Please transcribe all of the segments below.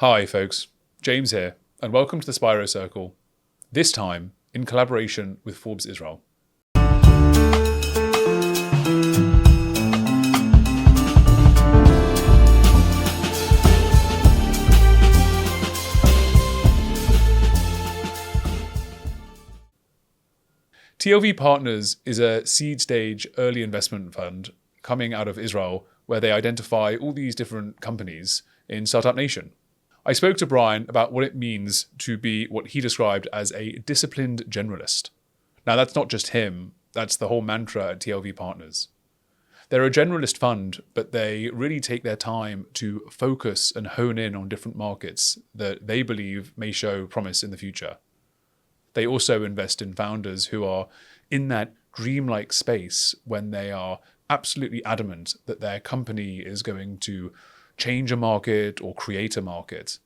Hi folks, James here, and welcome to the Spiro Circle, this time in collaboration with Forbes Israel. TLV Partners is a seed stage early investment fund coming out of Israel where they identify all these different companies in Startup Nation. I spoke to Brian about what it means to be what he described as a disciplined generalist. Now, that's not just him, that's the whole mantra at TLV Partners. They're a generalist fund, but they really take their time to focus and hone in on different markets that they believe may show promise in the future. They also invest in founders who are in that dreamlike space when they are absolutely adamant that their company is going to change a market or create a market.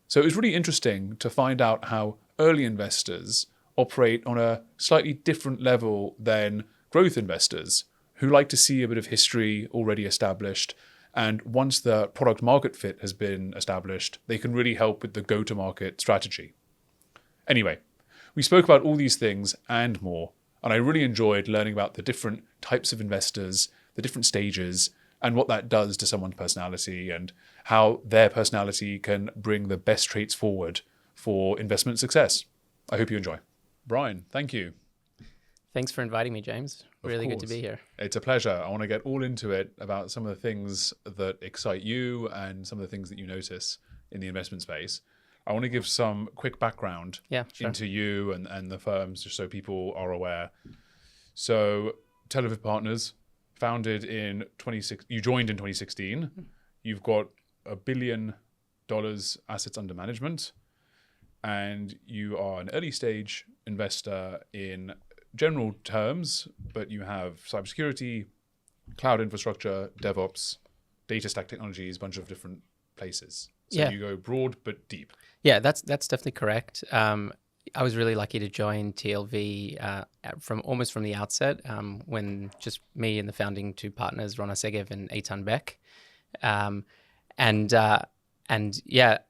So it was really interesting to find out how early investors operate on a slightly different level than growth investors who like to see a bit of history already established. And once the product market fit has been established, they can really help with the go-to-market strategy. Anyway, we spoke about all these things and more, and I really enjoyed learning about the different types of investors, the different stages, and what that does to someone's personality and how their personality can bring the best traits forward for investment success. I hope you enjoy. Brian, thank you. Thanks for inviting me, James. Really good to be here. It's a pleasure. I want to get all into it about some of the things that excite you and some of the things that you notice in the investment space. I want to give some quick background into you and the firms just so people are aware. So, TLV Partners, founded in you joined in 2016. You've got $1 billion assets under management, and you are an early stage investor in general terms, but you have cybersecurity, cloud infrastructure, DevOps, data stack technologies, a bunch of different places. So you go broad but deep. Yeah, that's definitely correct. I was really lucky to join TLV from the outset when just me and the founding two partners, Rona Segev and Eitan Beck.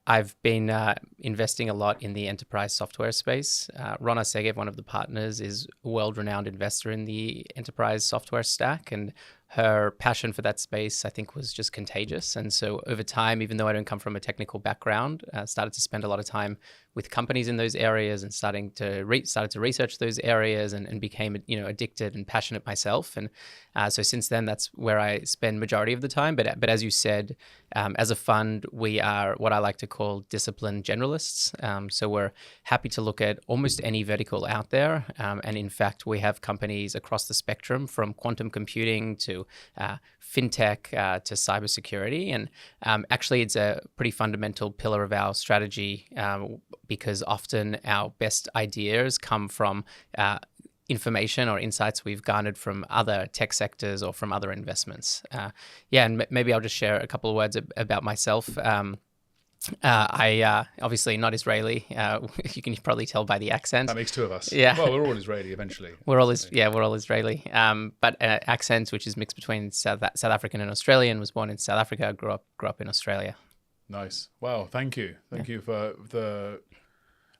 I've been investing a lot in the enterprise software space. Rona Segev, one of the partners, is a world-renowned investor in the enterprise software stack, and her passion for that space, I think, was just contagious. And so over time, even though I don't come from a technical background, started to spend a lot of time with companies in those areas and started to research those areas and became addicted and passionate myself. And so since then, that's where I spend majority of the time. But as you said, as a fund, we are what I like to call disciplined generalists. So we're happy to look at almost any vertical out there. And in fact, we have companies across the spectrum from quantum computing to fintech to cybersecurity. And actually, it's a pretty fundamental pillar of our strategy because often our best ideas come from information or insights we've garnered from other tech sectors or from other investments. And maybe I'll just share a couple of words about myself. I obviously not Israeli. You can probably tell by the accent. That makes two of us. Yeah. Well, we're all Israeli eventually. We're all Israeli. But accent, which is mixed between South African and Australian. Was born in South Africa. Grew up in Australia. Nice. Well, thank you. Thank you for the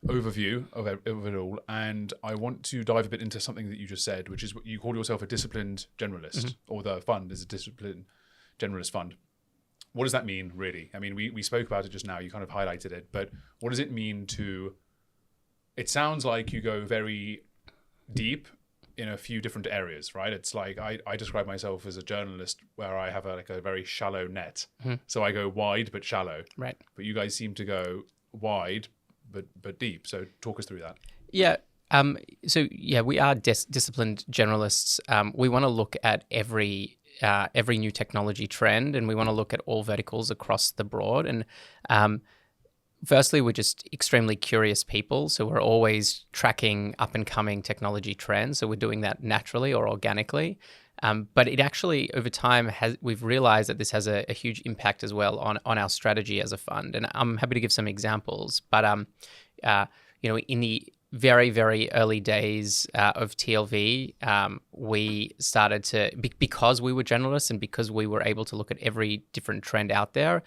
overview of it all. And I want to dive a bit into something that you just said, which is what you call yourself a disciplined generalist, or the fund is a disciplined generalist fund. What does that mean, really? I mean, we spoke about it just now. You kind of highlighted it. But what does it mean to... It sounds like you go very deep in a few different areas, right? It's like I describe myself as a journalist where I have a very shallow net. So I go wide but shallow. Right. But you guys seem to go wide but deep. So talk us through that. Yeah. We are disciplined generalists. We want to look at every new technology trend, and we want to look at all verticals across the board. And firstly, we're just extremely curious people, so we're always tracking up and coming technology trends. So we're doing that naturally or organically. But it actually, over time, we've realized that this has a huge impact as well on our strategy as a fund. And I'm happy to give some examples. But in the very, very early days of TLV, we started to, because we were generalists and because we were able to look at every different trend out there,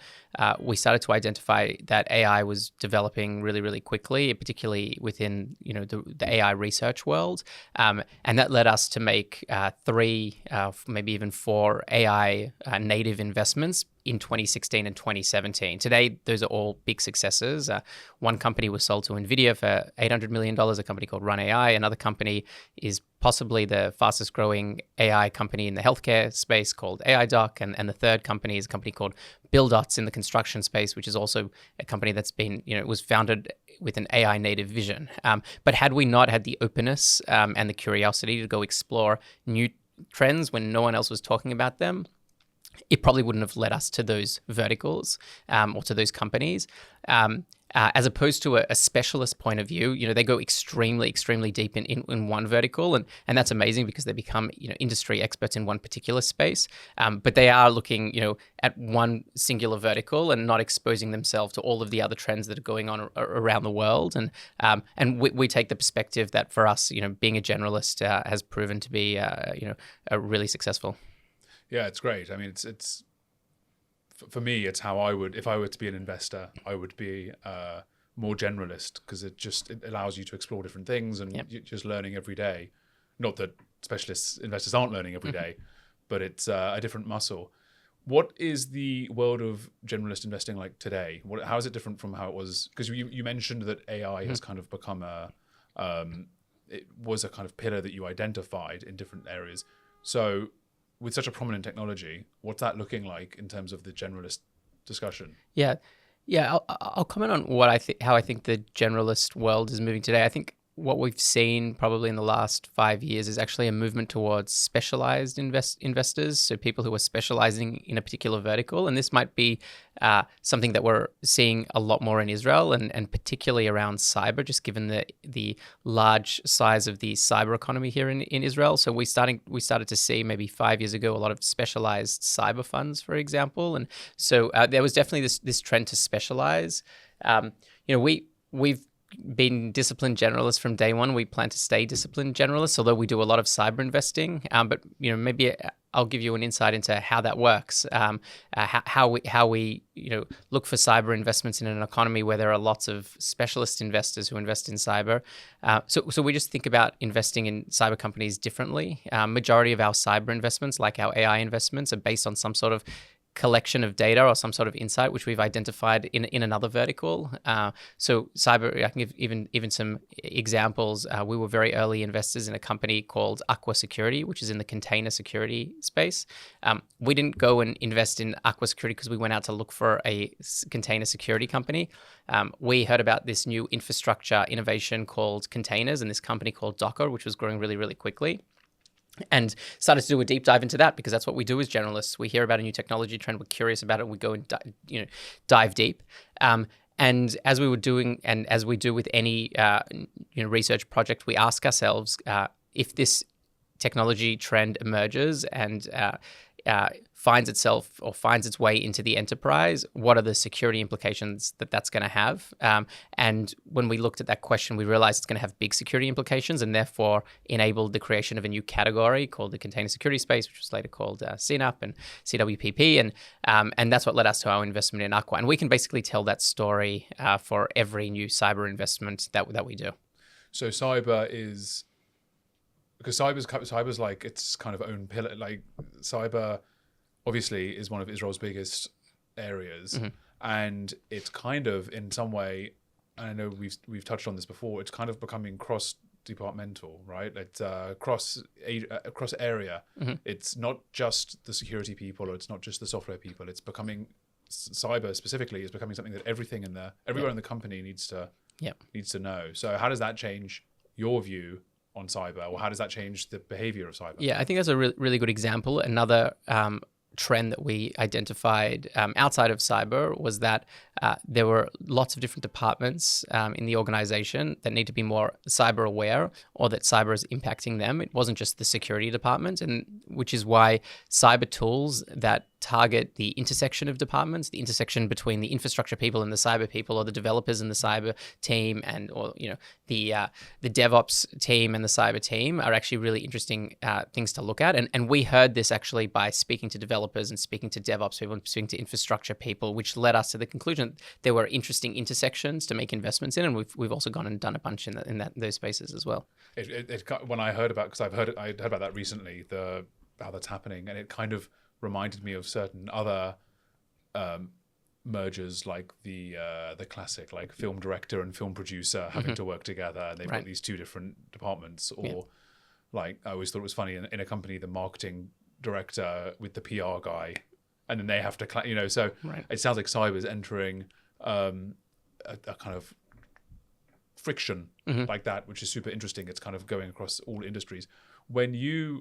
we started to identify that AI was developing really, really quickly, particularly within the AI research world. And that led us to make 3, maybe even 4 AI native investments in 2016 and 2017. Today, those are all big successes. One company was sold to NVIDIA for $800 million, a company called Run AI. Another company is possibly the fastest growing AI company in the healthcare space called AIDoc. And the third company is a company called BuildOts in the construction space, which is also a company that's been, was founded with an AI native vision. But had we not had the openness and the curiosity to go explore new trends when no one else was talking about them, it probably wouldn't have led us to those verticals or to those companies. As opposed to a specialist point of view, they go extremely, extremely deep in one vertical, and that's amazing because they become industry experts in one particular space. But they are looking at one singular vertical and not exposing themselves to all of the other trends that are going on around the world. And we take the perspective that for us, being a generalist has proven to be really successul. Yeah, it's great. I mean, it's for me, it's how I would, if I were to be an investor, I would be more generalist because it allows you to explore different things and you're just learning every day. Not that specialist investors aren't learning every day, but it's a different muscle. What is the world of generalist investing like today? How is it different from how it was? Because you mentioned that AI has kind of become it was a kind of pillar that you identified in different areas. So with such a prominent technology, what's that looking like in terms of the generalist discussion? Yeah. I'll comment on how I think the generalist world is moving today. I think what we've seen probably in the last 5 years is actually a movement towards specialized investors, so people who are specializing in a particular vertical. And this might be something that we're seeing a lot more in Israel and particularly around cyber, just given the large size of the cyber economy here in Israel. So we started to see maybe 5 years ago a lot of specialized cyber funds, for example. And so there was definitely this trend to specialize. We've been disciplined generalists from day one. We plan to stay disciplined generalists, although we do a lot of cyber investing. But maybe I'll give you an insight into how that works. How we look for cyber investments in an economy where there are lots of specialist investors who invest in cyber. So we just think about investing in cyber companies differently. Majority of our cyber investments, like our AI investments, are based on some sort of collection of data or some sort of insight which we've identified in another vertical. So cyber, I can give even some examples. We were very early investors in a company called Aqua Security, which is in the container security space. We didn't go and invest in Aqua Security because we went out to look for a container security company. We heard about this new infrastructure innovation called containers and this company called Docker, which was growing really, really quickly. And started to do a deep dive into that because that's what we do as generalists. We hear about a new technology trend, we're curious about it, we go and dive deep. And as we were doing, and as we do with any research project, we ask ourselves if this technology trend emerges and finds its way into the enterprise, what are the security implications that's going to have? And when we looked at that question, we realized it's going to have big security implications and therefore enabled the creation of a new category called the container security space, which was later called CNAP and CWPP. And that's what led us to our investment in Aqua. And we can basically tell that story for every new cyber investment that we do. So cyber is, because cyber's like its kind of own pillar, like cyber obviously is one of Israel's biggest areas, and it's kind of in some way, and I know we've touched on this before, it's kind of becoming cross-departmental, right? It's cross area. It's not just the security people or it's not just the software people. It's becoming, cyber specifically is becoming something that everywhere in the company needs to know. So how does that change your view on cyber, or how does that change the behavior of cyber? Yeah, I think that's a really good example. Another trend that we identified outside of cyber was that there were lots of different departments in the organization that need to be more cyber aware, or that cyber is impacting them. It wasn't just the security department, and which is why cyber tools that target the intersection of departments, the intersection between the infrastructure people and the cyber people, or the developers and the cyber team, and or the DevOps team and the cyber team are actually really interesting things to look at. And we heard this actually by speaking to developers and speaking to DevOps people and speaking to infrastructure people, which led us to the conclusion that there were interesting intersections to make investments in, and we've also gone and done a bunch in those spaces as well. When I heard about, because I heard about that recently, how that's happening, and it kind of reminded me of certain other mergers, like the classic, like film director and film producer having to work together, and they've got these two different departments. Or like, I always thought it was funny in a company, the marketing director with the PR guy, and then they have to, so it sounds like cyber is entering a kind of friction like that, which is super interesting. It's kind of going across all industries. Or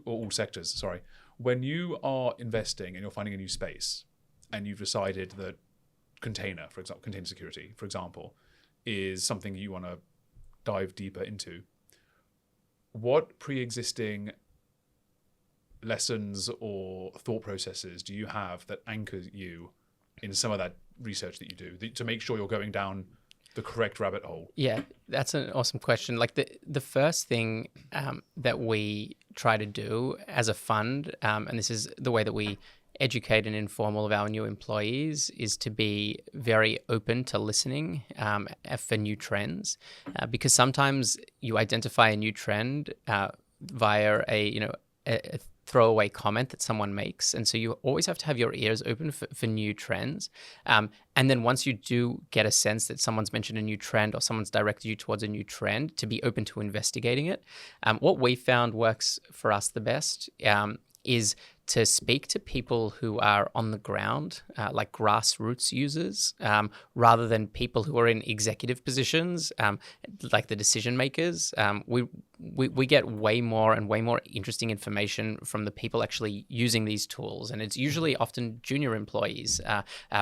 all sectors, sorry. When you are investing and you're finding a new space, and you've decided that container security, for example, is something you want to dive deeper into, what pre-existing lessons or thought processes do you have that anchor you in some of that research that you do to make sure you're going down the correct rabbit hole? Yeah, that's an awesome question. Like the first thing that we try to do as a fund, and this is the way that we educate and inform all of our new employees, is to be very open to listening for new trends, because sometimes you identify a new trend via a throwaway comment that someone makes. And so you always have to have your ears open for new trends. And then once you do get a sense that someone's mentioned a new trend or someone's directed you towards a new trend, to be open to investigating it. What we found works for us the best is to speak to people who are on the ground, like grassroots users, rather than people who are in executive positions, like the decision makers. We get way more interesting information from the people actually using these tools, and it's usually often junior employees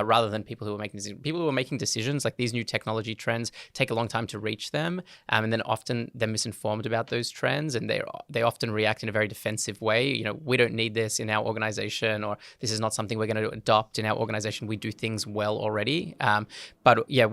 rather than people who are making decisions. People who are making decisions, like these new technology trends, take a long time to reach them, and then often they're misinformed about those trends, and they often react in a very defensive way. We don't need this in our organization, or this is not something we're going to adopt in our organization. We do things well already. But yeah,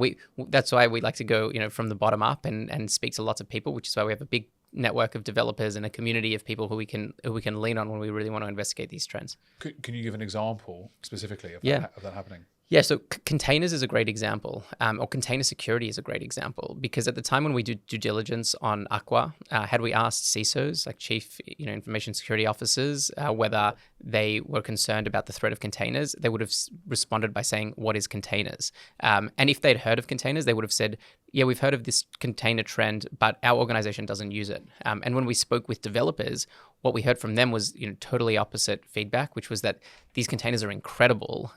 that's why we like to go, from the bottom up and speak to lots of people, which is why we have a big network of developers and a community of people who we can lean on when we really want to investigate these trends. Can you give an example specifically of that happening? Yeah, so containers is a great example, or container security is a great example, because at the time when we did due diligence on Aqua, had we asked CISOs, like chief information security officers, whether they were concerned about the threat of containers, they would have responded by saying, what is containers? And if they'd heard of containers, they would have said, yeah, we've heard of this container trend, but our organization doesn't use it. And when we spoke with developers, what we heard from them was totally opposite feedback, which was that these containers are incredible.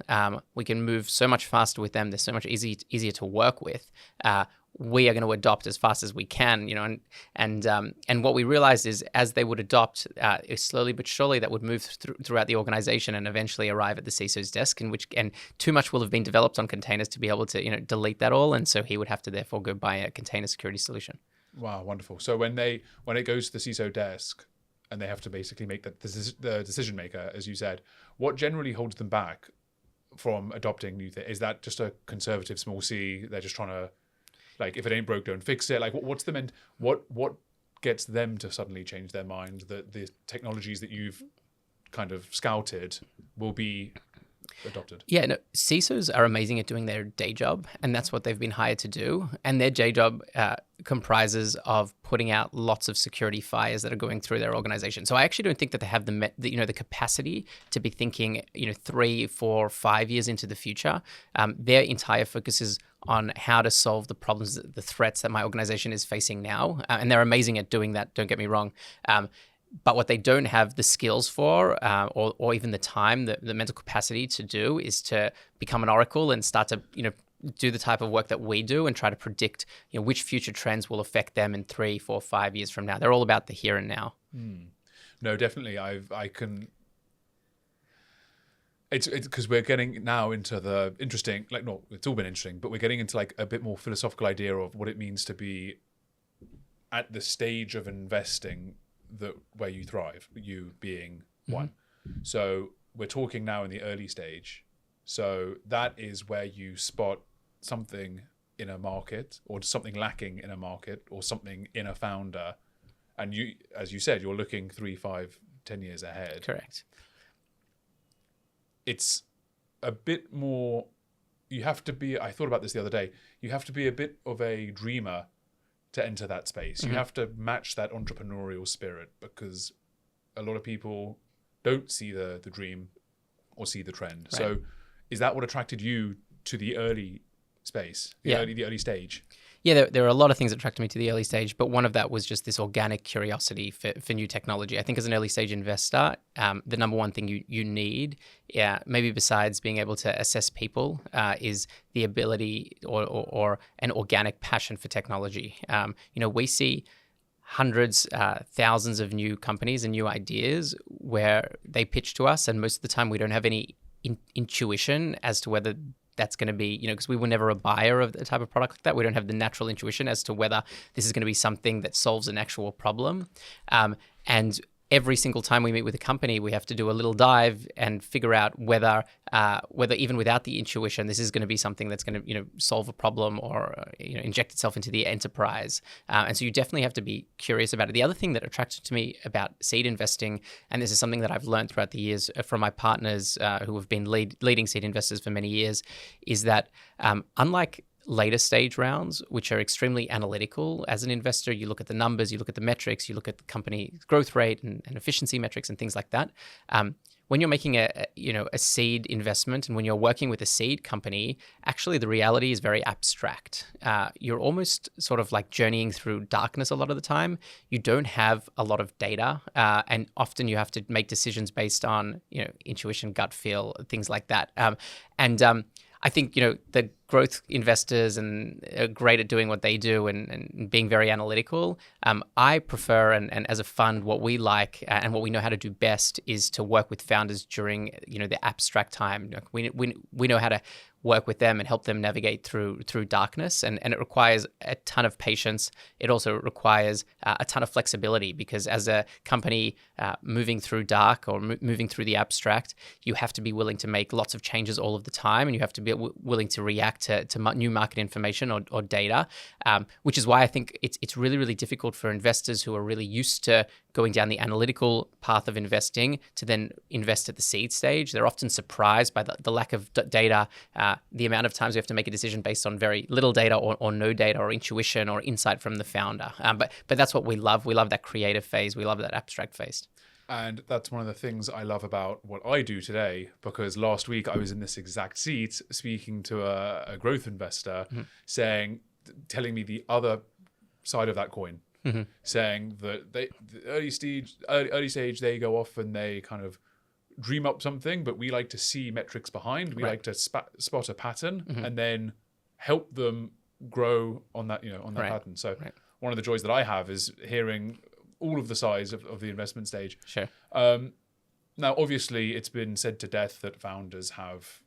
We can move so much faster with them. They're so much easier to work with. We are going to adopt as fast as we can, and what we realized is as they would adopt, slowly but surely, that would move throughout the organization and eventually arrive at the CISO's desk, and too much will have been developed on containers to be able to delete that all, and so he would have to therefore go buy a container security solution. Wow, wonderful. So when it goes to the CISO desk and they have to basically make the decision maker, as you said, what generally holds them back from adopting new things? Is that just a conservative small C? They're just trying to, like, if it ain't broke, don't fix it. Like, what gets them to suddenly change their mind that the technologies that you've kind of scouted will be adopted? Yeah, no, CISOs are amazing at doing their day job, and that's what they've been hired to do. And their day job comprises of putting out lots of security fires that are going through their organization. So I actually don't think that they have the capacity to be thinking 3, 4, 5 years into the future. Their entire focus is on how to solve the problems, the threats that my organization is facing now, and they're amazing at doing that. Don't get me wrong. But what they don't have the skills for, or even the time, the mental capacity to do, is to become an oracle and start to, do the type of work that we do and try to predict, which future trends will affect them in 3, 4, 5 years from now. They're all about the here and now. No, definitely. I can. It's because we're getting now into the interesting, it's all been interesting, but we're getting into like a bit more philosophical idea of what it means to be at the stage of investing where you thrive, you being one. So we're talking now in the early stage. So that is where you spot something in a market, or something lacking in a market, or something in a founder. And you, as you said, you're looking 3, 5, 10 years ahead. Correct. It's a bit more, you have to be, I thought about this the other day, you have to be a bit of a dreamer to enter that space. You have to match that entrepreneurial spirit, because a lot of people don't see the dream or see the trend. Right. So is that what attracted you to the early space, the early stage? Yeah, there are a lot of things that attracted me to the early stage, but one of that was just this organic curiosity for new technology. I think as an early stage investor, the number one thing you need, maybe besides being able to assess people, is the ability or an organic passion for technology. We see hundreds, thousands of new companies and new ideas where they pitch to us, and most of the time we don't have any intuition as to whether that's going to be, because we were never a buyer of the type of product like that. We don't have the natural intuition as to whether this is going to be something that solves an actual problem. And every single time we meet with a company, we have to do a little dive and figure out whether even without the intuition, this is going to be something that's going to, solve a problem or, inject itself into the enterprise. And so you definitely have to be curious about it. The other thing that attracted to me about seed investing, and this is something that I've learned throughout the years from my partners who have been leading seed investors for many years, is that unlike later stage rounds, which are extremely analytical. As an investor, you look at the numbers, you look at the metrics, you look at the company growth rate and efficiency metrics and things like that. When you're making a seed investment and when you're working with a seed company, actually the reality is very abstract. You're almost sort of like journeying through darkness a lot of the time. You don't have a lot of data, and often you have to make decisions based on intuition, gut feel, things like that. I think, the growth investors are great at doing what they do and being very analytical. I prefer, and as a fund, what we like and what we know how to do best is to work with founders during, the abstract time. We know how to work with them and help them navigate through darkness. And it requires a ton of patience. It also requires a ton of flexibility, because as a company moving through dark or moving through the abstract, you have to be willing to make lots of changes all of the time, and you have to be willing to react to new market information or data, which is why I think it's really, really difficult for investors who are really used to going down the analytical path of investing to then invest at the seed stage. They're often surprised by the lack of data, the amount of times we have to make a decision based on very little data or no data or intuition or insight from the founder. But that's what we love. We love that creative phase. We love that abstract phase. And that's one of the things I love about what I do today, because last week I was in this exact seat speaking to a growth investor, telling me the other side of that coin, saying that the early stage, they go off and they kind of dream up something, but we like to see metrics behind. We like to spot a pattern and then help them grow on that, on that pattern. So one of the joys that I have is hearing all of the sides of the investment stage. Sure. Now, obviously, it's been said to death that founders have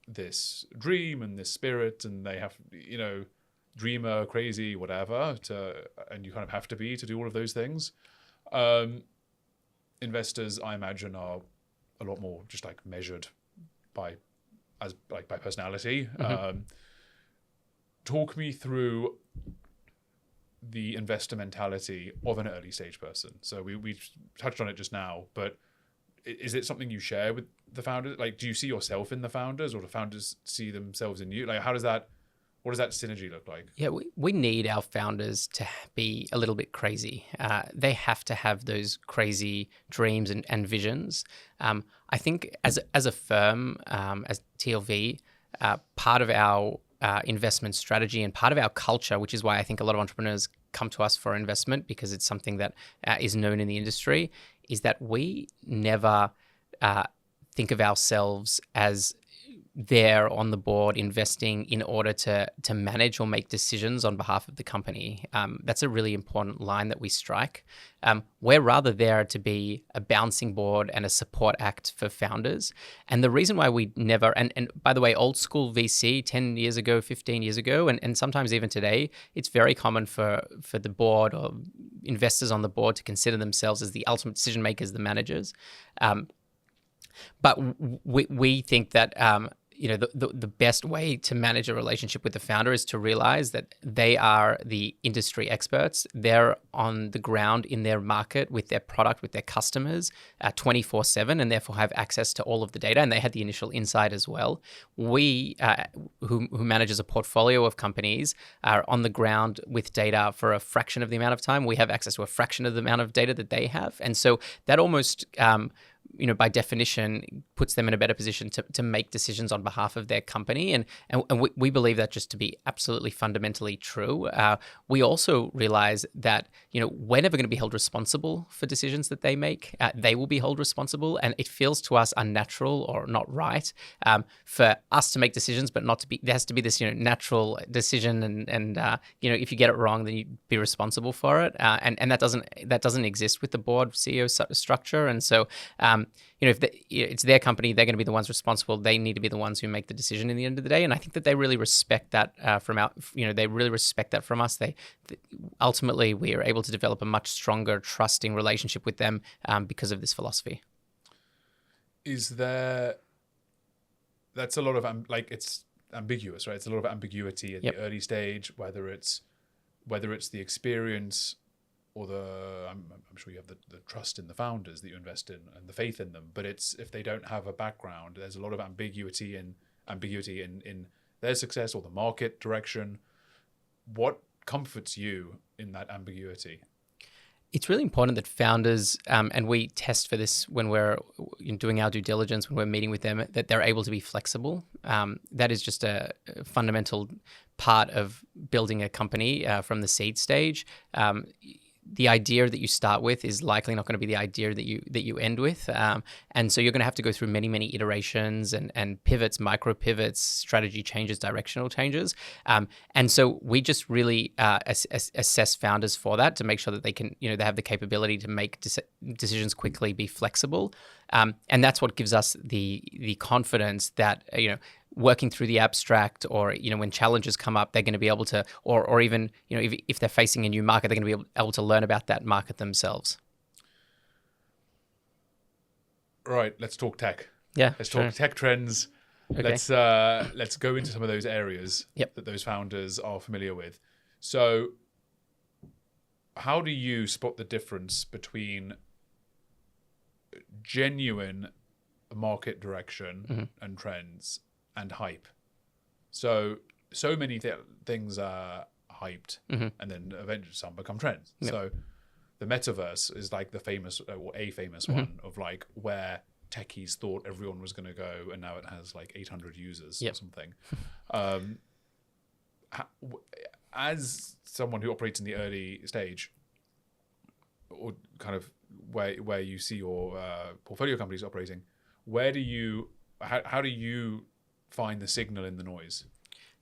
this dream and this spirit, and they have, dreamer, crazy, whatever, and you kind of have to be to do all of those things. Investors, I imagine, are a lot more just like measured by personality. Talk me through the investor mentality of an early stage person. So we touched on it just now, but is it something you share with the founders? Like, do you see yourself in the founders, or do founders see themselves in you? Like, what does that synergy look like? Yeah, we need our founders to be a little bit crazy. They have to have those crazy dreams and visions. I think as a firm, as TLV, part of our investment strategy and part of our culture, which is why I think a lot of entrepreneurs come to us for investment, because it's something that is known in the industry, is that we never think of ourselves as there on the board investing in order to manage or make decisions on behalf of the company. That's a really important line that we strike. We're rather there to be a bouncing board and a support act for founders. And the reason why we never, and by the way, old school VC 10 years ago, 15 years ago, and sometimes even today, it's very common for the board or investors on the board to consider themselves as the ultimate decision makers, the managers. But we think that the best way to manage a relationship with the founder is to realize that they are the industry experts. They're on the ground in their market with their product, with their customers 24/7, and therefore have access to all of the data. And they had the initial insight as well. We, who manages a portfolio of companies, are on the ground with data for a fraction of the amount of time. We have access to a fraction of the amount of data that they have. And so that almost by definition, puts them in a better position to make decisions on behalf of their company. And we believe that just to be absolutely fundamentally true. We also realize that, we're never going to be held responsible for decisions that they make. They will be held responsible. And it feels to us unnatural or not right for us to make decisions, but not to be, there has to be this, natural decision. And if you get it wrong, then you be responsible for it. And that doesn't exist with the board CEO structure. And so, if it's their company, they're going to be the ones responsible. They need to be the ones who make the decision in the end of the day. And I think that they really respect that they really respect that from us. Ultimately, we are able to develop a much stronger, trusting relationship with them because of this philosophy. That's a lot of it's ambiguous, right? It's a lot of ambiguity at the early stage, whether it's the experience or I'm sure you have the trust in the founders that you invest in and the faith in them. But it's if they don't have a background, there's a lot of ambiguity in their success or the market direction. What comforts you in that ambiguity? It's really important that founders, and we test for this when we're doing our due diligence, when we're meeting with them, that they're able to be flexible. That is just a fundamental part of building a company from the seed stage. The idea that you start with is likely not going to be the idea that you end with, and so you're going to have to go through many iterations and pivots, micro pivots, strategy changes, directional changes, and so we just really assess founders for that to make sure that they can they have the capability to make decisions quickly, be flexible, and that's what gives us the confidence that working through the abstract, or when challenges come up, they're going to be able to, or even if they're facing a new market, they're going to be able to learn about that market themselves. Right, let's talk tech. Yeah, let's talk tech trends. Okay. Let's go into some of those areas that those founders are familiar with. So, how do you spot the difference between genuine market direction and trends and hype? So many things are hyped, and then eventually some become trends. So the metaverse is like the famous or a famous one of like where techies thought everyone was going to go, and now it has like 800 users or something. As someone who operates in the early stage, or kind of where you see your portfolio companies operating, how do you find the signal in the noise?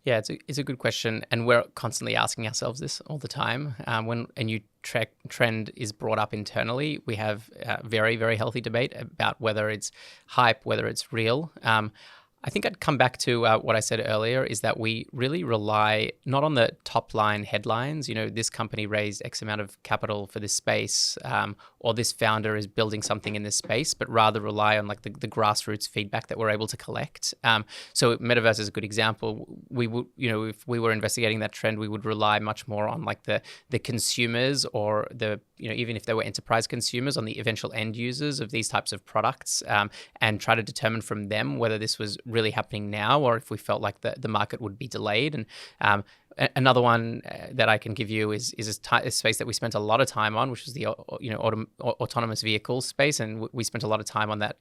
Yeah, it's a good question, and we're constantly asking ourselves this all the time. When a new trend is brought up internally, we have a very, very healthy debate about whether it's hype, whether it's real. I think I'd come back to what I said earlier, is that we really rely not on the top line headlines, this company raised X amount of capital for this space, or this founder is building something in this space, but rather rely on like the grassroots feedback that we're able to collect. So metaverse is a good example. We would, if we were investigating that trend, we would rely much more on like the consumers, or even if they were enterprise consumers, on the eventual end users of these types of products, and try to determine from them whether this was really happening now, or if we felt like the market would be delayed. And another one that I can give you is a space that we spent a lot of time on, which is the autonomous vehicle space, and we spent a lot of time on that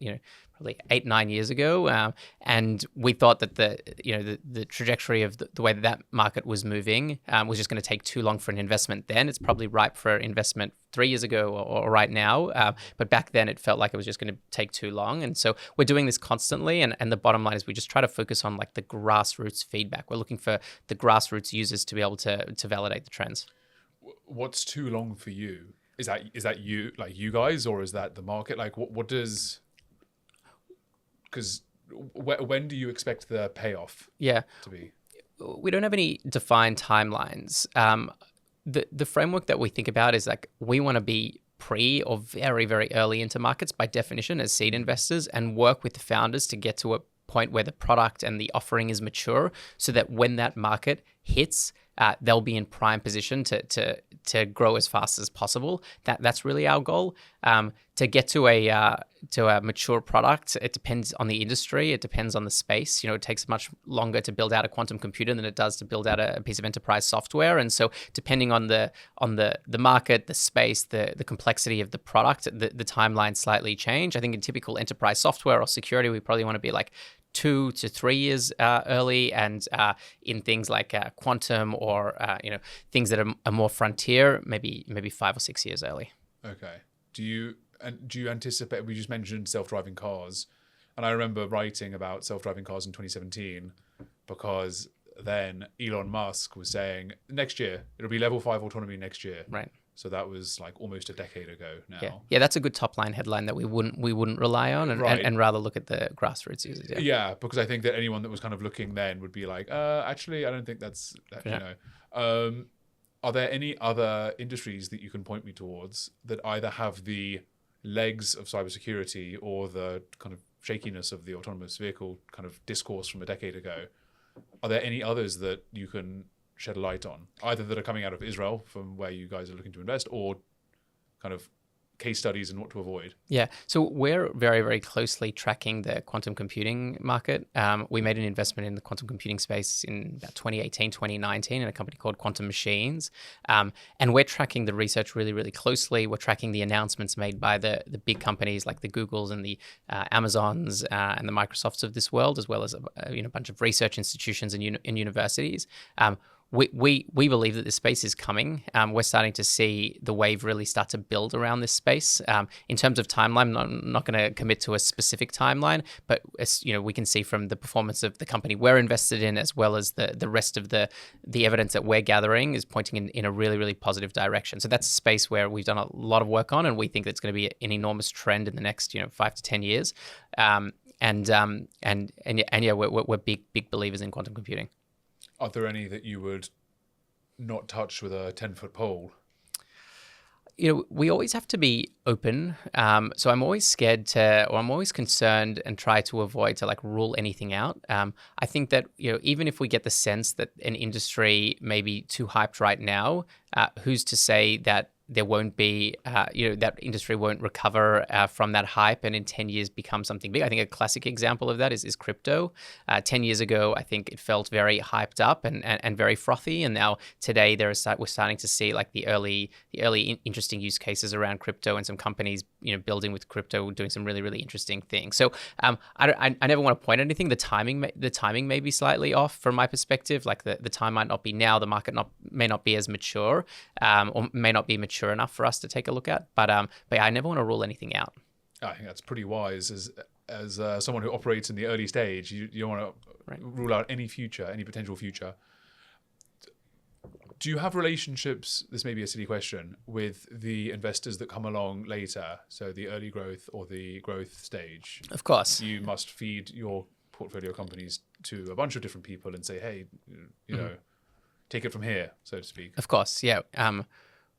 probably 8-9 years ago, and we thought that the trajectory of the way that market was moving was just going to take too long for an investment. Then it's probably ripe for investment 3 years ago or right now, but back then it felt like it was just going to take too long. And so we're doing this constantly, and the bottom line is we just try to focus on like the grassroots feedback. We're looking for the grassroots users to be able to validate the trends. What's too long for you? Is that you, like you guys, or is that the market? Like what does, because when do you expect the payoff to be? We don't have any defined timelines. The framework that we think about is like, we want to be pre or very, very early into markets by definition as seed investors, and work with the founders to get to a point where the product and the offering is mature, so that when that market hits, they'll be in prime position to grow as fast as possible. That's really our goal. To get to a mature product, it depends on the industry. It depends on the space. It takes much longer to build out a quantum computer than it does to build out a piece of enterprise software. And so, depending on the market, the space, the complexity of the product, the timeline slightly change. I think in typical enterprise software or security, we probably want to be like 2 to 3 years early, and in things like quantum or things that are more frontier, maybe 5 or 6 years early. Okay. Do you anticipate? We just mentioned self-driving cars, and I remember writing about self-driving cars in 2017 because then Elon Musk was saying next year it'll be level 5 autonomy next year. Right. So that was like almost a decade ago now. Yeah, that's a good top line headline that we wouldn't rely on, and rather look at the grassroots users. Yeah, because I think that anyone that was kind of looking then would be like, actually, I don't think that's Are there any other industries that you can point me towards that either have the legs of cybersecurity or the kind of shakiness of the autonomous vehicle kind of discourse from a decade ago? Are there any others that you can shed a light on, either that are coming out of Israel from where you guys are looking to invest, or kind of case studies and what to avoid? Yeah, so we're very, very closely tracking the quantum computing market. We made an investment in the quantum computing space in about 2018, 2019 in a company called Quantum Machines. And we're tracking the research really, really closely. We're tracking the announcements made by the big companies like the Googles and the Amazons and the Microsofts of this world, as well as a bunch of research institutions and universities. We believe that this space is coming. We're starting to see the wave really start to build around this space. In terms of timeline, I'm not going to commit to a specific timeline, but we can see from the performance of the company we're invested in, as well as the rest of the evidence that we're gathering, is pointing in a really, really positive direction. So that's a space where we've done a lot of work on, and we think that's going to be an enormous trend in the next 5 to 10 years. We're big believers in quantum computing. Are there any that you would not touch with a 10-foot pole? We always have to be open. So I'm always I'm always concerned and try to avoid to rule anything out. I think that, even if we get the sense that an industry may be too hyped right now, who's to say that there won't be, that industry won't recover from that hype and in 10 years become something big. I think a classic example of that is crypto. 10 years ago, I think it felt very hyped up and very frothy. And now today we're starting to see the early interesting use cases around crypto, and some companies, building with crypto, doing some really, really interesting things. So I never want to point at anything. The timing may be slightly off from my perspective. The time might not be now. The market may not be as mature, or may not be mature enough for us to take a look at, but I never want to rule anything out. I think that's pretty wise as someone who operates in the early stage. You don't want to rule out any potential future. Do you have relationships, this may be a silly question, with the investors that come along later, so the early growth or the growth stage? Of course. You must feed your portfolio companies to a bunch of different people and say, hey, take it from here, so to speak. Of course, yeah.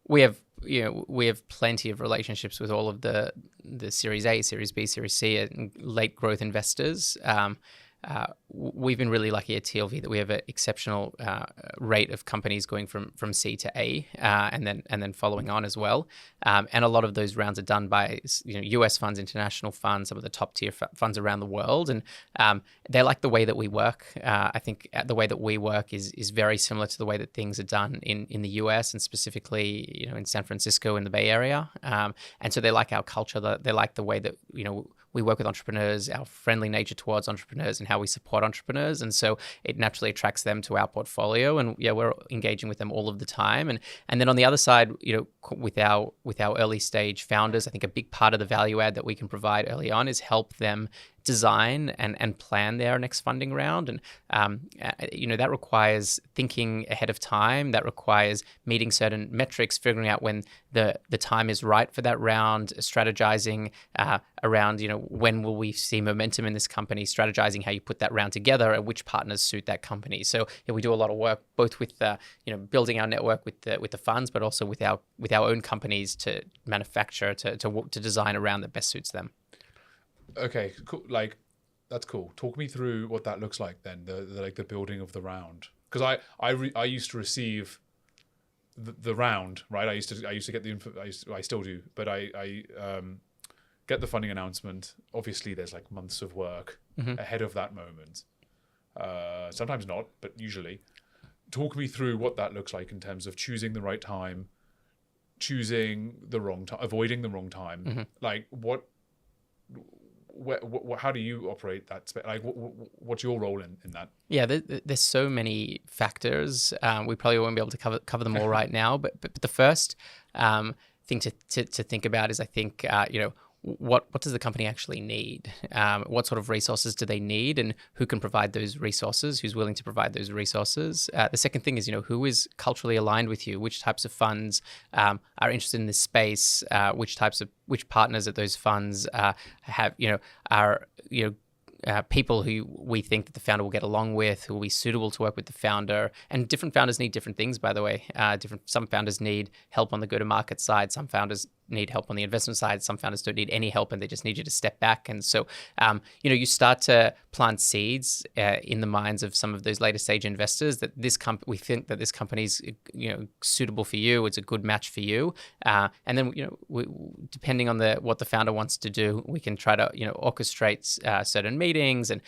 We have plenty of relationships with all of the Series A, Series B, Series C, and late growth investors. We've been really lucky at TLV that we have an exceptional rate of companies going from C to A, and then following on as well. And a lot of those rounds are done by US funds, international funds, some of the top tier funds around the world, and they like the way that we work. I think the way that we work is very similar to the way that things are done in the US, and specifically in San Francisco in the Bay Area. And so they like our culture. They like the way that we work with entrepreneurs, our friendly nature towards entrepreneurs, and how we support entrepreneurs. And so it naturally attracts them to our portfolio. And we're engaging with them all of the time. And then on the other side, with our early stage founders, I think a big part of the value add that we can provide early on is help them design and plan their next funding round. And, that requires thinking ahead of time. That requires meeting certain metrics, figuring out when the time is right for that round, strategizing around, when will we see momentum in this company, strategizing how you put that round together and which partners suit that company. So we do a lot of work both with, building our network with the funds, but also with our own companies to manufacture, to design around that best suits them. Okay, cool. That's cool. Talk me through what that looks like then, the building of the round. Because I used to receive the round, right? I used to get the info. I still do, but I get the funding announcement. Obviously, there's like months of work ahead of that moment. Sometimes not, but usually. Talk me through what that looks like in terms of choosing the right time, choosing the wrong time, avoiding the wrong time. Like how do you operate that? What's your role in that? Yeah, there's so many factors. We probably won't be able to cover them all right now. But the first thing to think about is, I think, what does the company actually need? What sort of resources do they need, and who can provide those resources? Who's willing to provide those resources? The second thing is, who is culturally aligned with you? Which types of funds are interested in this space? Which partners at those funds have are people who we think that the founder will get along with, who will be suitable to work with the founder. And different founders need different things, by the way. Some founders need help on the go-to-market side. Some founders need help on the investment side. Some founders don't need any help, and they just need you to step back. And so, you start to plant seeds in the minds of some of those later stage investors that we think that this company's suitable for you. It's a good match for you. And then depending on what the founder wants to do, we can try to orchestrate certain meetings and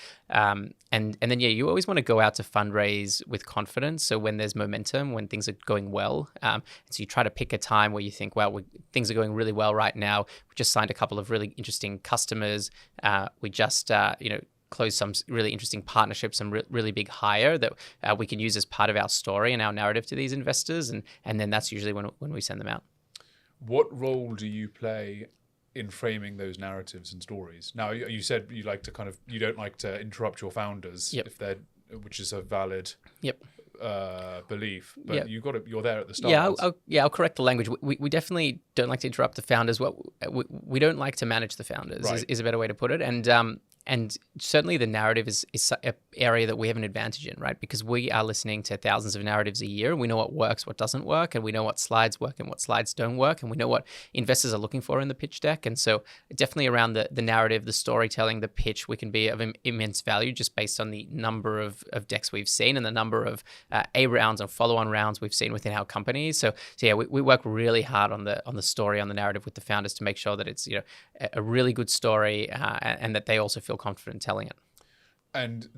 then you always want to go out to fundraise with confidence. So when there's momentum, when things are going well, so you try to pick a time where you think, well, things are going really well right now. We just signed a couple of really interesting customers. We just closed some really interesting partnerships, some really big hire that we can use as part of our story and our narrative to these investors, and then that's usually when we send them out. What role do you play in framing those narratives and stories? Now, you said you don't like to interrupt your founders if they're, which is a valid belief, but you're there at the start. I'll correct the language. We definitely don't like to interrupt the founders. We don't like to manage the founders, right, is a better way to put it. And certainly the narrative is an area that we have an advantage in, right? Because we are listening to thousands of narratives a year, and we know what works, what doesn't work, and we know what slides work and what slides don't work, and we know what investors are looking for in the pitch deck. And so definitely around the narrative, the storytelling, the pitch, we can be of immense value just based on the number of decks we've seen and the number of A rounds and follow-on rounds we've seen within our companies. So yeah, we work really hard on the story, on the narrative with the founders to make sure that it's a really good story and that they also feel confident telling it. And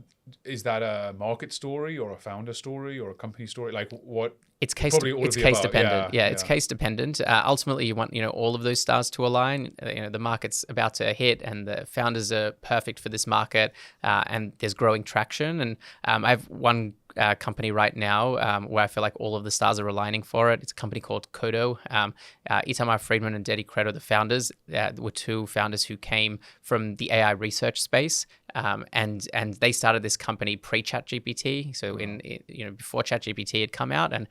is that a market story or a founder story or a company story? Like what? It's case dependent. Yeah, it's case dependent. Ultimately, you want all of those stars to align. The market's about to hit, and the founders are perfect for this market, and there's growing traction. And I have one company right now where I feel like all of the stars are aligning for it. It's a company called Kodo. Itamar Friedman and Dedi Credo, the founders, were two founders who came from the AI research space, and they started this company pre-ChatGPT. So before ChatGPT had come out, and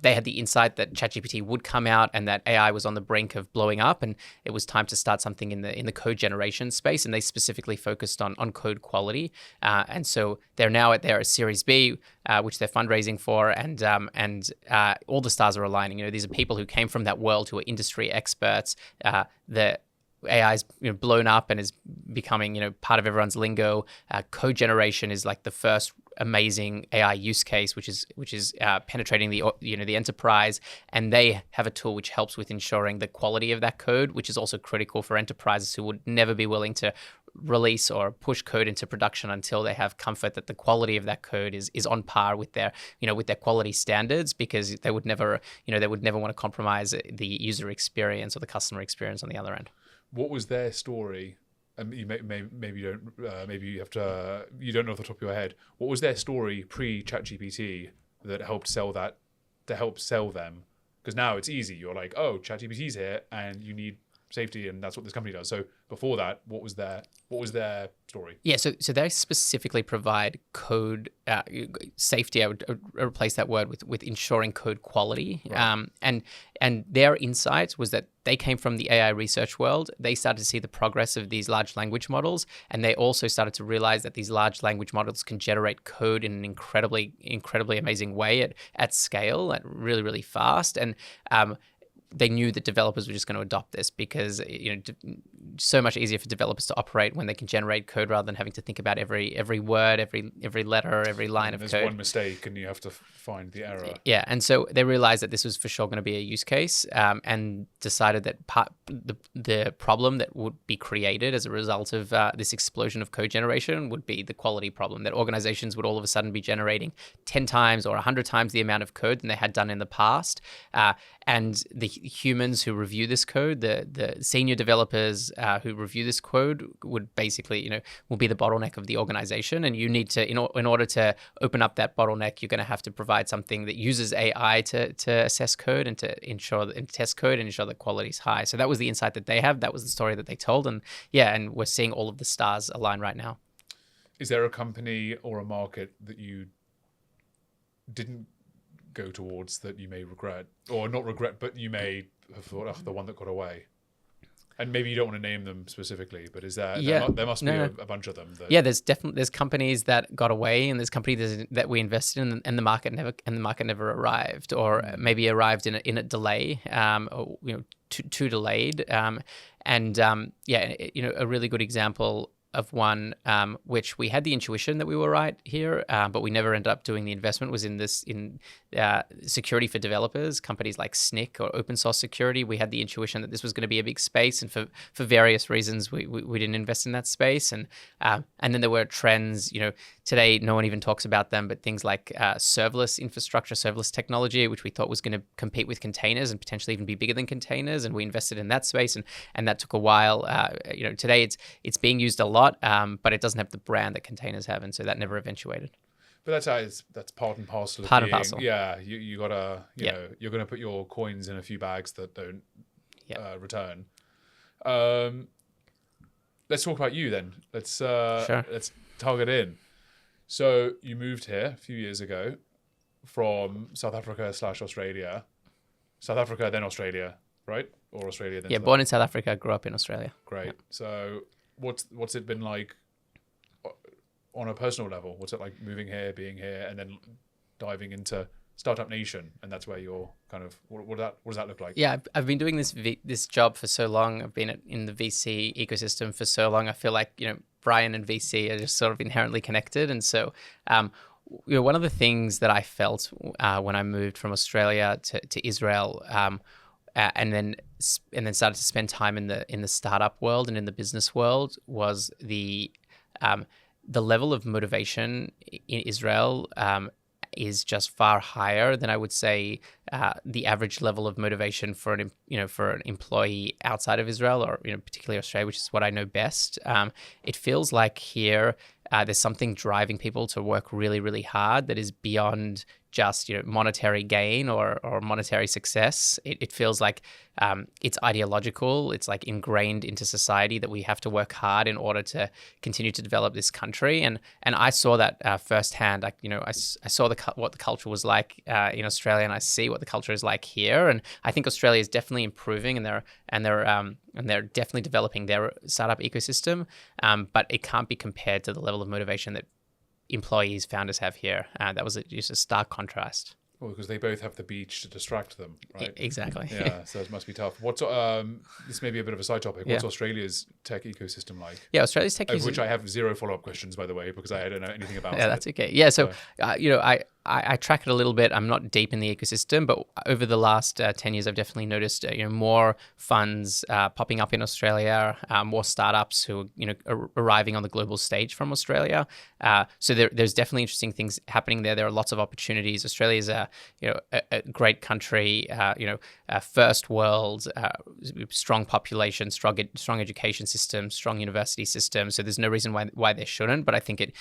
they had the insight that ChatGPT would come out and that AI was on the brink of blowing up, and it was time to start something in the code generation space. And they specifically focused on code quality. And so they're now at their Series B, which they're fundraising for, and all the stars are aligning. These are people who came from that world, who are industry experts. The AI is blown up and is becoming part of everyone's lingo. Code generation is like the first amazing AI use case, which is penetrating the enterprise, and they have a tool which helps with ensuring the quality of that code, which is also critical for enterprises who would never be willing to release or push code into production until they have comfort that the quality of that code is on par with their quality standards, because they would never want to compromise the user experience or the customer experience on the other end. What was their story? And you maybe you don't. Maybe you have to. You don't know off the top of your head. What was their story pre-ChatGPT that helped sell them? Because now it's easy. You're like, oh, ChatGPT's here, and you need safety, and that's what this company does. So before that, what was their story? Yeah, so they specifically provide code safety. I would replace that word with ensuring code quality. Right. And their insight was that they came from the AI research world. They started to see the progress of these large language models, and they also started to realize that these large language models can generate code in an incredibly amazing way at scale, at really, really fast. And they knew that developers were just going to adopt this because so much easier for developers to operate when they can generate code rather than having to think about every word, every letter, every line of code. There's one mistake and you have to find the error. Yeah, and so they realized that this was for sure going to be a use case, and decided that the problem that would be created as a result of this explosion of code generation would be the quality problem, that organizations would all of a sudden be generating 10 times or 100 times the amount of code than they had done in the past. And the humans who review this code, the senior developers who review this code would basically, will be the bottleneck of the organization. And you need to, in order to open up that bottleneck, you're going to have to provide something that uses AI to assess code and to test code and ensure that quality is high. So that was the insight that they have. That was the story that they told. And and we're seeing all of the stars align right now. Is there a company or a market that you didn't go towards that you may regret, or not regret, but you may have thought, oh, the one that got away? And maybe you don't want to name them specifically, but is there? Yeah, there must be a bunch of them. There's companies that got away, and there's companies that we invested in, and the market never arrived, or maybe arrived in a delay, or too delayed. A really good example of one which we had the intuition that we were right here, but we never ended up doing the investment, was in security for developers, companies like SNCC or open source security. We had the intuition that this was going to be a big space, and for various reasons we didn't invest in that space. And then there were trends, today no one even talks about them, but things like serverless infrastructure, serverless technology, which we thought was going to compete with containers and potentially even be bigger than containers, and we invested in that space, and that took a while. Today it's being used a lot, but it doesn't have the brand that containers have, and so that never eventuated. But that's part and parcel. Part and parcel. Yeah, you gotta, you're gonna put your coins in a few bags that don't return. Let's talk about you then. Let's target in. So you moved here a few years ago from South Africa / Australia. South Africa, then Australia, right? Or Australia, then born in South Africa, grew up in Australia. Great. Yeah. So what's it been like on a personal level? What's it like moving here, being here, and then diving into Startup Nation? And that's where you're kind of, what does that look like? Yeah, I've been doing this job for so long. I've been in the VC ecosystem for so long. I feel like, Brian and VC are just sort of inherently connected. And so, one of the things that I felt when I moved from Australia to Israel, and then started to spend time in the startup world and in the business world, was the level of motivation in Israel is just far higher than I would say the average level of motivation for an employee outside of Israel, or particularly Australia, which is what I know best. It feels like here there's something driving people to work really, really hard that is beyond just monetary gain or monetary success. It feels like it's ideological. It's like ingrained into society that we have to work hard in order to continue to develop this country. And I saw that firsthand. Like I saw what the culture was like in Australia, and I see what the culture is like here. And I think Australia is definitely improving, and they're definitely developing their startup ecosystem. But it can't be compared to the level of motivation that employees, founders have here. That was just a stark contrast. Well, because they both have the beach to distract them, right? Exactly. Yeah, so it must be tough. This may be a bit of a side topic. What's Australia's tech ecosystem like? Yeah, Australia's tech ecosystem. Which I have zero follow-up questions, by the way, because I don't know anything about it. Yeah, that's okay. Yeah, so I track it a little bit. I'm not deep in the ecosystem, but over the last 10 years, I've definitely noticed more funds popping up in Australia, more startups who are arriving on the global stage from Australia. So there's definitely interesting things happening there. There are lots of opportunities. Australia is a great country, first world, strong population, strong education system, strong university system. So there's no reason why there shouldn't. But I think it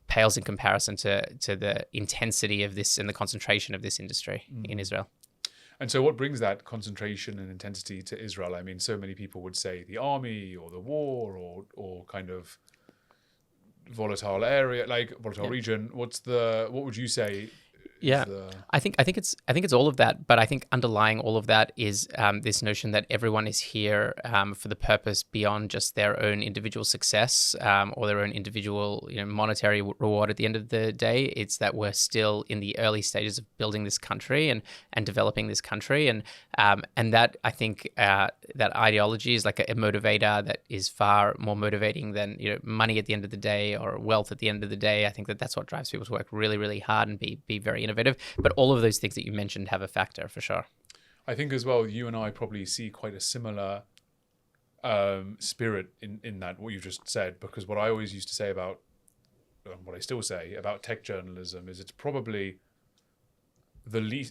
pales in comparison to the intensity of this and the concentration of this industry in Israel. And so what brings that concentration and intensity to Israel? I mean, so many people would say the army or the war or kind of volatile area, like volatile region. What would you say is the... I think it's all of that, but I think underlying all of that is this notion that everyone is here for the purpose beyond just their own individual success or their own individual monetary reward at the end of the day. It's that we're still in the early stages of building this country and developing this country, and that I think that ideology is like a motivator that is far more motivating than money at the end of the day or wealth at the end of the day. I think that's what drives people to work really, really hard and be very innovative. But all of those things that you mentioned have a factor for sure. I think as well, you and I probably see quite a similar spirit in that, what you just said, because what I always used to say about, what I still say about tech journalism is it's probably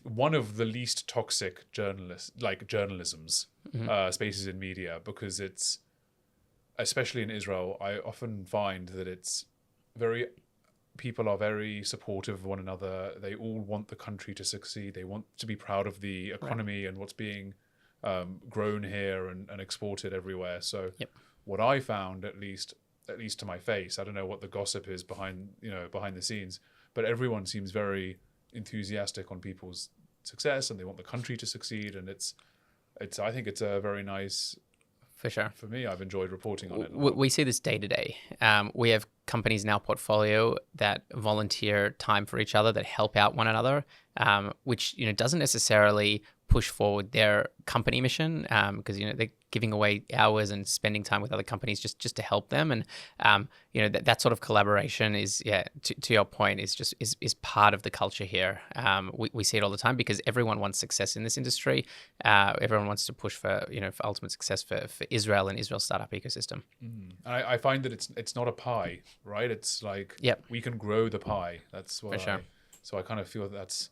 one of the least toxic journalisms spaces in media, because it's, especially in Israel, I often find that it's people are very supportive of one another. They all want the country to succeed. They want to be proud of the economy and what's being grown here and exported everywhere. So what I found, at least to my face, I don't know what the gossip is behind the scenes, but everyone seems very enthusiastic on people's success and they want the country to succeed. And I think it's a very nice... For sure. For me, I've enjoyed reporting on it. We see this day to day. We have companies in our portfolio that volunteer time for each other, that help out one another, which doesn't necessarily push forward their company mission, because they're giving away hours and spending time with other companies just to help them. And that sort of collaboration is, to your point, is part of the culture here. We see it all the time because everyone wants success in this industry. Everyone wants to push for ultimate success for Israel and Israel's startup ecosystem. And I find that it's not a pie, right? It's like we can grow the pie. That's what so I kind of feel that's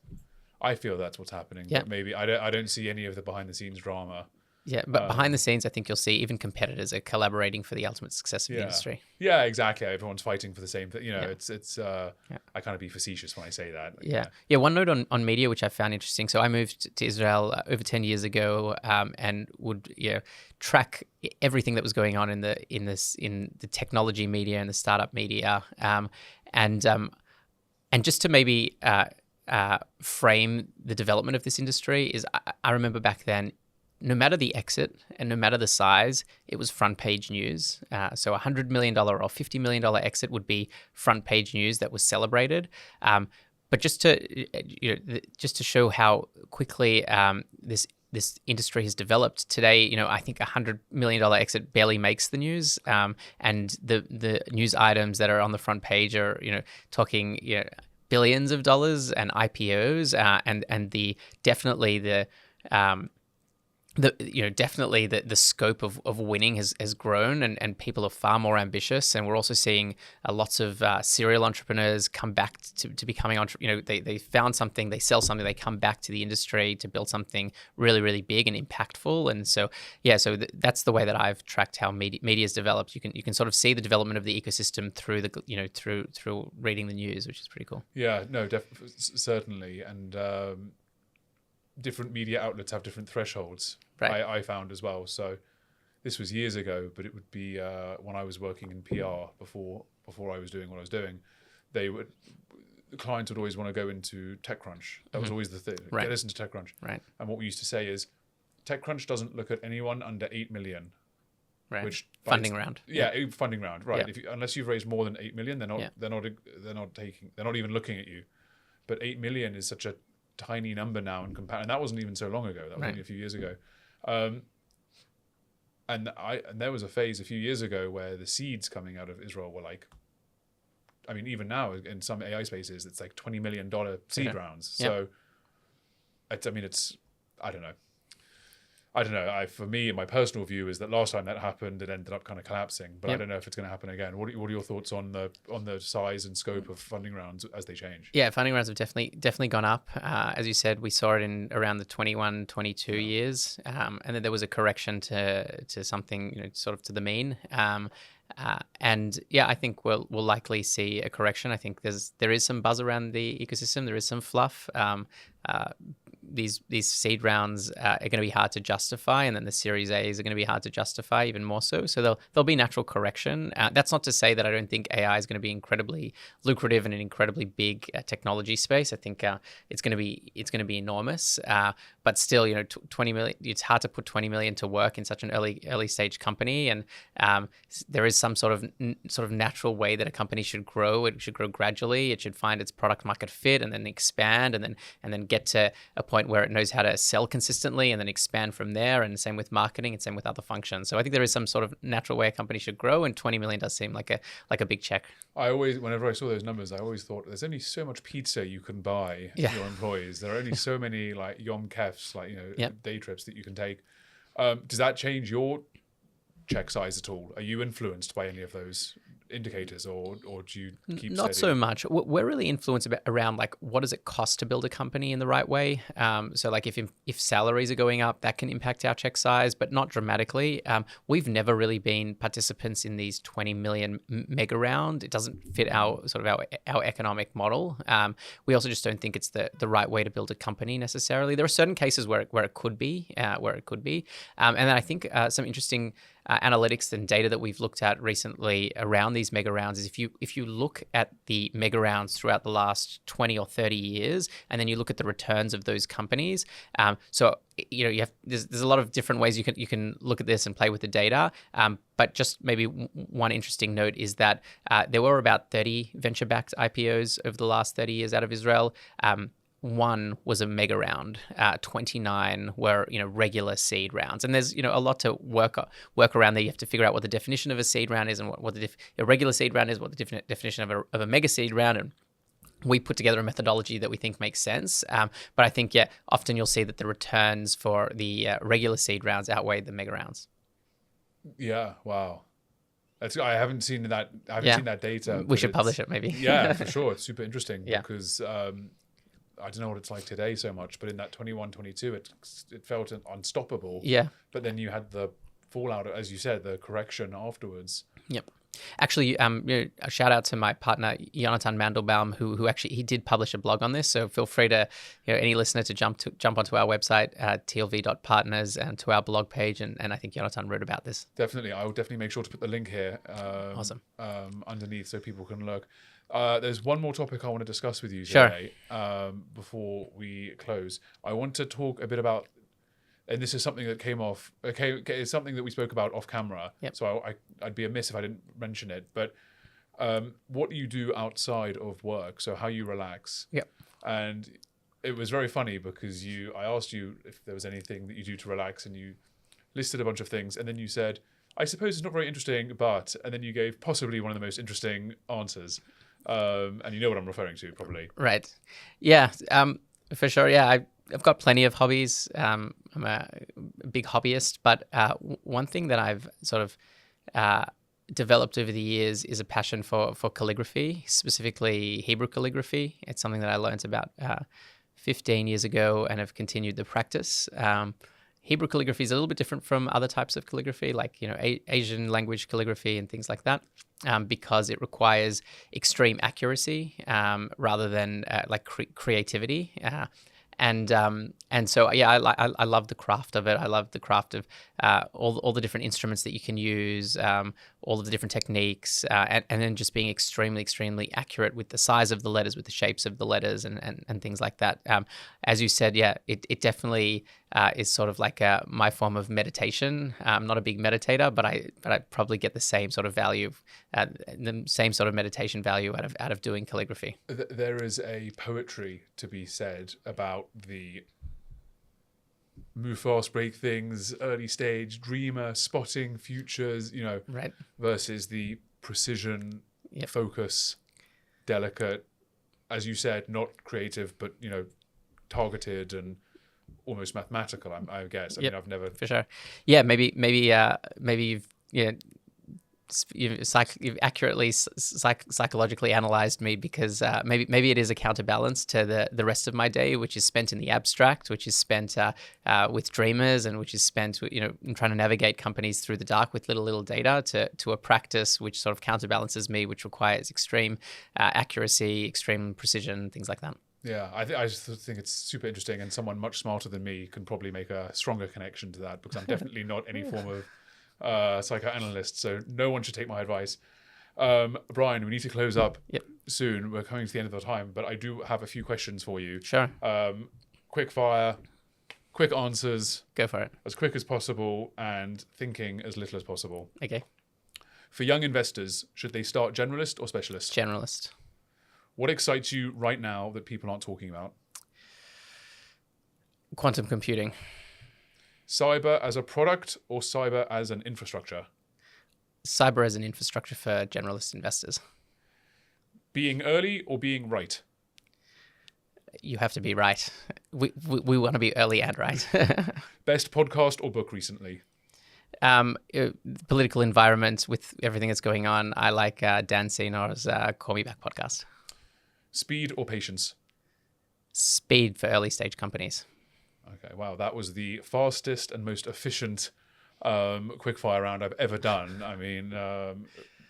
what's happening. But maybe I don't see any of the behind the scenes drama. Yeah, but behind the scenes, I think you'll see even competitors are collaborating for the ultimate success of the industry. Yeah, exactly. Everyone's fighting for the same thing. It's I kind of be facetious when I say that. Yeah. One note on media, which I found interesting. So I moved to Israel over 10 years ago, and would track everything that was going on in the technology media and the startup media, and just to maybe frame the development of this industry is I remember back then, no matter the exit and no matter the size, it was front page news. So $100 million or $50 million exit would be front page news that was celebrated. But just to show how quickly this industry has developed today, I think $100 million exit barely makes the news, and the news items that are on the front page are talking billions of dollars and IPOs, and definitely the scope of winning has grown, and people are far more ambitious. And we're also seeing lots of serial entrepreneurs come back to becoming they found something, they sell something, they come back to the industry to build something really, really big and impactful. And so that's the way that I've tracked how media has developed. You can sort of see the development of the ecosystem through through reading the news, which is pretty cool. Yeah, no, certainly. And different media outlets have different thresholds. Right. I found as well. So this was years ago, but it would be when I was working in PR before I was doing what I was doing. The clients would always want to go into TechCrunch. That was always the thing. Right. Get us into TechCrunch. Right. And what we used to say is, TechCrunch doesn't look at anyone under 8 million. Right. Which funding round. Yeah, funding round. Right. Yeah. Unless you've raised more than 8 million, they're not even looking at you. But 8 million is such a tiny number now in comparison. And that wasn't even so long ago. That was only a few years ago. And there was a phase a few years ago where the seeds coming out of Israel were like, I mean, even now in some AI spaces, it's like $20 million seed rounds. So I don't know. For me, my personal view is that last time that happened, it ended up kind of collapsing. But I don't know if it's going to happen again. What are your thoughts on the size and scope of funding rounds as they change? Yeah, funding rounds have definitely gone up. As you said, we saw it in around the 21, 22 years, and then there was a correction to something sort of to the mean. And I think we'll likely see a correction. I think there is some buzz around the ecosystem. There is some fluff. these seed rounds are going to be hard to justify, and then the Series A's are going to be hard to justify even more so. So there'll be natural correction. That's not to say that I don't think AI is going to be incredibly lucrative and an incredibly big technology space. I think it's going to be enormous. But still, 20 million. It's hard to put 20 million to work in such an early stage company, and there is some sort of natural way that a company should grow. It should grow gradually. It should find its product market fit, and then expand, and then get to a point where it knows how to sell consistently, and then expand from there. And same with marketing, and same with other functions. So I think there is some sort of natural way a company should grow, and 20 million does seem like a big check. Whenever I saw those numbers, I always thought there's only so much pizza you can buy your employees. There are only so many like Yom Kefs, day trips that you can take. Does that change your check size at all? Are you influenced by any of those indicators, or do you keep not steady? So much? We're really influenced around like what does it cost to build a company in the right way. So like if salaries are going up, that can impact our check size, but not dramatically. We've never really been participants in these 20 million mega round. It doesn't fit our economic model. We also just don't think it's the right way to build a company necessarily. There are certain cases where it could be, and then I think some interesting analytics and data that we've looked at recently around these mega rounds is if you look at the mega rounds throughout the last 20 or 30 years, and then you look at the returns of those companies. So there's a lot of different ways you can look at this and play with the data. But just maybe one interesting note is that there were about 30 venture-backed IPOs over the last 30 years out of Israel. One was a mega round, 29 were regular seed rounds, and there's a lot to work around there. You have to figure out what the definition of a seed round is, and what a regular seed round is, what the definition of a mega seed round, and we put together a methodology that we think makes sense. But I think often you'll see that the returns for the regular seed rounds outweigh the mega rounds. Yeah, wow. I haven't seen that. I haven't seen that data. We should publish it maybe. Yeah, for sure. It's super interesting because. I don't know what it's like today so much, but in that 21, 22, it felt unstoppable. Yeah. But then you had the fallout, as you said, the correction afterwards. Yep. Actually, a shout out to my partner Jonathan Mandelbaum, who actually he did publish a blog on this. So feel free to any listener to jump onto our website TLV.partners and to our blog page, and I think Jonathan wrote about this. Definitely, I will definitely make sure to put the link here. Awesome. Underneath so people can look. There's one more topic I want to discuss with you today. Sure. Before we close, I want to talk a bit about. And this is something that came off. It's something that we spoke about off camera. Yep. So I'd be amiss if I didn't mention it. But what do you do outside of work? So how you relax? Yep. And it was very funny because I asked you if there was anything that you do to relax, and you listed a bunch of things, and then you said, "I suppose it's not very interesting, but," and then you gave possibly one of the most interesting answers. And you know what I'm referring to, probably. Right. Yeah. For sure. Yeah. I've got plenty of hobbies. I'm a big hobbyist, but one thing that I've sort of developed over the years is a passion for calligraphy, specifically Hebrew calligraphy. It's something that I learned about 15 years ago and have continued the practice. Hebrew calligraphy is a little bit different from other types of calligraphy, like Asian language calligraphy and things like that, because it requires extreme accuracy rather than creativity. And so I love the craft of it. I love the craft of all the different instruments that you can use, all of the different techniques, and then just being extremely accurate with the size of the letters, with the shapes of the letters, and things like that. As you said, it definitely is sort of like my form of meditation. I'm not a big meditator, but I probably get the same sort of value, the same sort of meditation value out of doing calligraphy. There is a poetry to be said about the move fast, break things, early stage, dreamer, spotting futures, right, versus the precision, focus, delicate, as you said, not creative, but, targeted and almost mathematical, I guess. I mean, I've never... For sure. Yeah, maybe you've accurately psychologically analyzed me, because maybe it is a counterbalance to the rest of my day, which is spent in the abstract, which is spent with dreamers, and which is spent in trying to navigate companies through the dark with little data, to a practice which sort of counterbalances me, which requires extreme accuracy, extreme precision, things like that. Yeah, I just think it's super interesting, and someone much smarter than me can probably make a stronger connection to that, because I'm definitely not any form of psychoanalyst, so no one should take my advice. Brian, we need to close up Yep. soon. We're coming to the end of the time, but I do have a few questions for you. Sure. Quick fire, quick answers, Go for it. as quick as possible, and thinking as little as possible. Okay. For young investors, should they start generalist or specialist? Generalist. What excites you right now that people aren't talking about? Quantum computing. Cyber as a product or cyber as an infrastructure? Cyber as an infrastructure for generalist investors. Being early or being right? You have to be right. We want to be early and right. Best podcast or book recently? Political environment with everything that's going on. I like Dan Senor's Call Me Back podcast. Speed or patience? Speed for early stage companies. Okay, wow, that was the fastest and most efficient quickfire round I've ever done. I mean,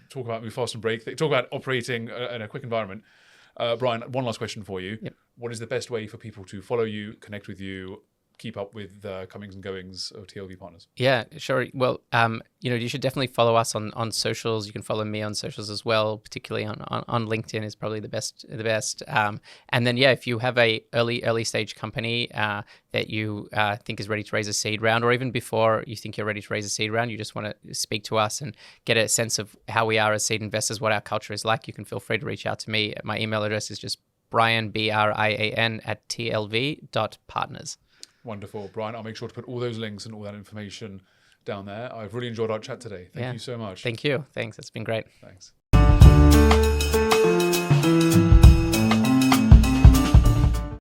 talk about move fast and break. Talk about operating in a quick environment. Brian, one last question for you. Yep. What is the best way for people to follow you, connect with you, keep up with the comings and goings of TLV Partners? Yeah, sure. Well, you should definitely follow us on socials. You can follow me on socials as well, particularly on LinkedIn is probably the best. And then, if you have a early stage company that you think is ready to raise a seed round, or even before you think you're ready to raise a seed round, you just want to speak to us and get a sense of how we are as seed investors, what our culture is like, you can feel free to reach out to me. My email address is just Brian, Brian, at tlv.partners. Wonderful. Brian, I'll make sure to put all those links and all that information down there. I've really enjoyed our chat today. Thank you so much. Thank you. Thanks. It's been great. Thanks.